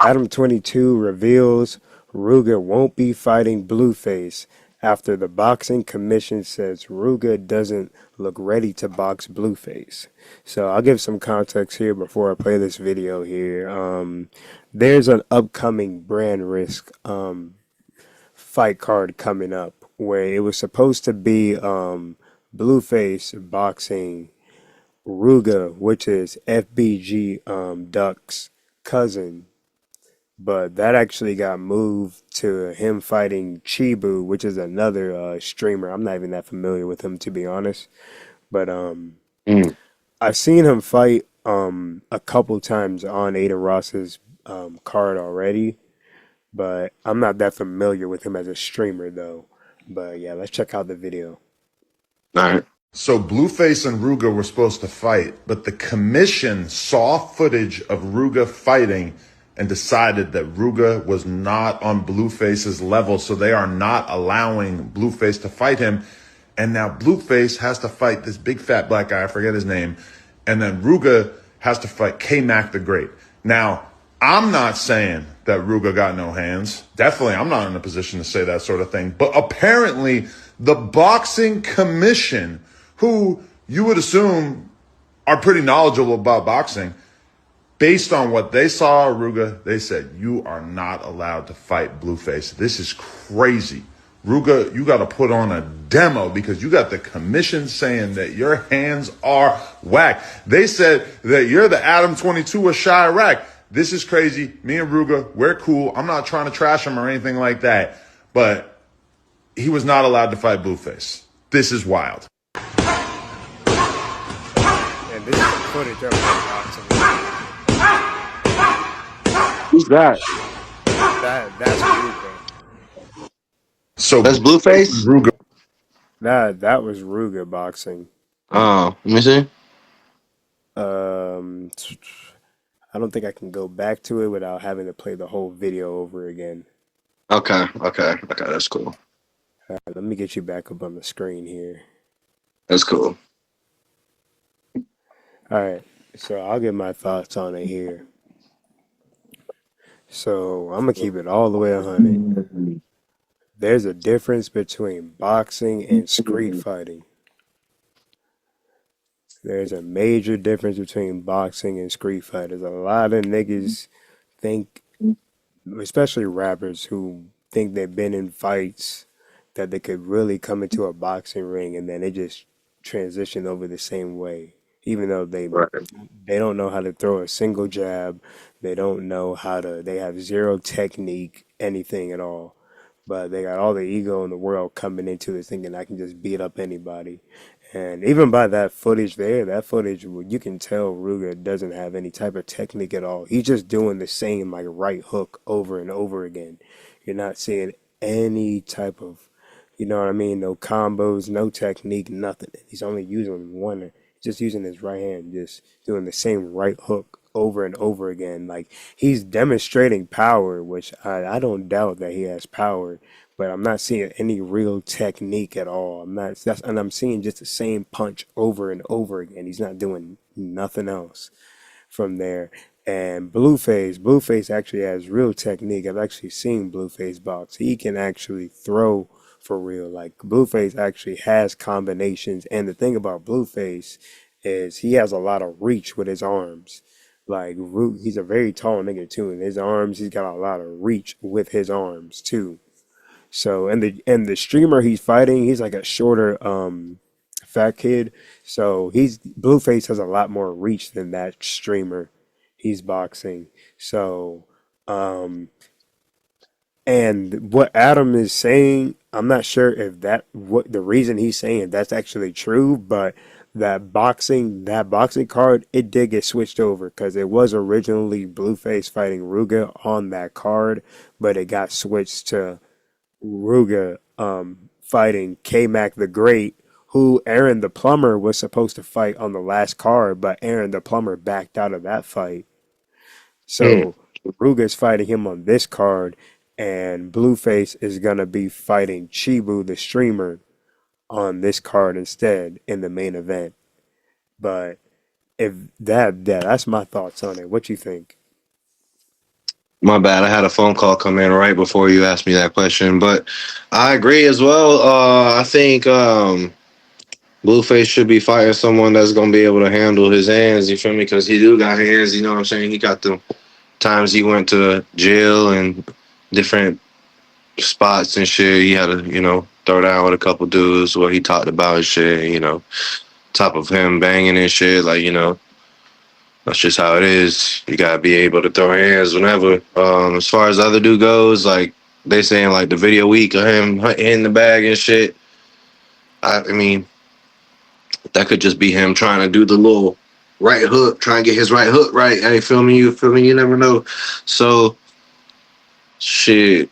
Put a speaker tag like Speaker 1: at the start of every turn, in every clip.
Speaker 1: Adam22 reveals Rooga won't be fighting Blueface after the boxing commission says Rooga doesn't look ready to box Blueface. So I'll give some context here before I play this video here. There's an upcoming brand risk fight card coming up where it was supposed to be Blueface boxing Rooga, which is FBG Duck's cousin, but that actually got moved to him fighting Chibu, which is another streamer. I'm not even that familiar with him, to be honest. But
Speaker 2: Mm.
Speaker 1: I've seen him fight a couple times on Aiden Ross's card already, but I'm not that familiar with him as a streamer though. But yeah, let's check out the video.
Speaker 2: All right.
Speaker 3: So Blueface and Rooga were supposed to fight, but the commission saw footage of Rooga fighting and decided that Rooga was not on Blueface's level, so they are not allowing Blueface to fight him. And now Blueface has to fight this big fat black guy, I forget his name, and then Rooga has to fight K-Mac the Great. Now, I'm not saying that Rooga got no hands. Definitely, I'm not in a position to say that sort of thing. But apparently, the boxing commission, who you would assume are pretty knowledgeable about boxing, based on what they saw Rooga, they said, you are not allowed to fight Blueface. This is crazy. Rooga, you got to put on a demo because you got the commission saying that your hands are whack. They said that you're the Adam22 of Chirac. This is crazy. Me and Rooga, we're cool. I'm not trying to trash him or anything like that. But he was not allowed to fight Blueface. This is wild.
Speaker 1: And this is some footage of him boxing.
Speaker 2: Who's that?
Speaker 1: That's Rooga.
Speaker 3: So
Speaker 2: That's
Speaker 3: Blueface and
Speaker 2: Blueface?
Speaker 3: Rooga.
Speaker 1: That was Rooga boxing.
Speaker 2: Oh, let me see.
Speaker 1: Um, I don't think I can go back to it without having to play the whole video over again.
Speaker 2: Okay. That's cool.
Speaker 1: Let me get you back up on the screen here.
Speaker 2: That's cool.
Speaker 1: All right, so I'll get my thoughts on it here. So I'm gonna keep it all the way 100. There's a difference between boxing and street fighting. There's a major difference between boxing and street fighters. A lot of niggas think, especially rappers who think they've been in fights, that they could really come into a boxing ring and then they just transition over the same way. Even though
Speaker 2: Right.
Speaker 1: they don't know how to throw a single jab, they don't know how to, they have zero technique, anything at all. But they got all the ego in the world coming into this thinking I can just beat up anybody. And even by that footage there, that footage, you can tell Ruger doesn't have any type of technique at all. He's just doing the same like right hook over and over again. You're not seeing any type of, you know what I mean? No combos, no technique, nothing. He's only using one, just using his right hand, just doing the same right hook over and over again. Like he's demonstrating power, which I don't doubt that he has power, but I'm not seeing any real technique at all. And I'm seeing just the same punch over and over again. He's not doing nothing else from there. And Blueface actually has real technique. I've actually seen Blueface box. He can actually throw for real. Like Blueface actually has combinations. And the thing about Blueface is he has a lot of reach with his arms. Like he's a very tall nigga too. And his arms, he's got a lot of reach with his arms too. So and the streamer he's fighting, he's like a shorter fat kid. So he's Blueface has a lot more reach than that streamer he's boxing. So and what Adam is saying, I'm not sure if that what the reason he's saying that's actually true, but that boxing card, it did get switched over because it was originally Blueface fighting Ruga on that card, but it got switched to Rooga fighting K-Mac the Great, who Aaron the Plumber was supposed to fight on the last card, but Aaron the Plumber backed out of that fight.
Speaker 2: Mm.
Speaker 1: So Rooga's fighting him on this card, and Blueface is gonna be fighting Chibu the streamer on this card instead in the main event. But if that's my thoughts on it. What you think?
Speaker 2: My bad. I had a phone call come in right before you asked me that question, but I agree as well. I think Blueface should be fighting someone that's gonna be able to handle his hands. You feel me? Because he do got hands. You know what I'm saying? He got the times he went to jail and different spots and shit. He had to, throw down with a couple dudes where he talked about his shit. Top of him banging and shit. Like, that's just how it is. You gotta be able to throw hands whenever. As far as the other dude goes, like they saying, like the video week of him in the bag and shit. I mean, that could just be him trying to do the little right hook, trying to get his right hook right. Hey, feel me? You feel me? You never know. So, shit.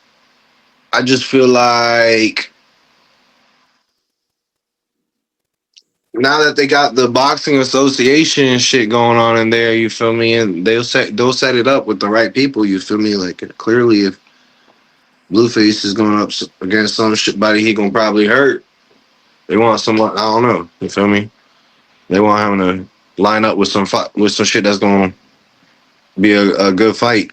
Speaker 2: I just feel like now that they got the boxing association shit going on in there, you feel me? And they'll set it up with the right people. You feel me? Like clearly, if Blueface is going up against some shit body, he gonna probably hurt. They want someone. I don't know. You feel me? They want him to line up with some shit that's gonna be a good fight.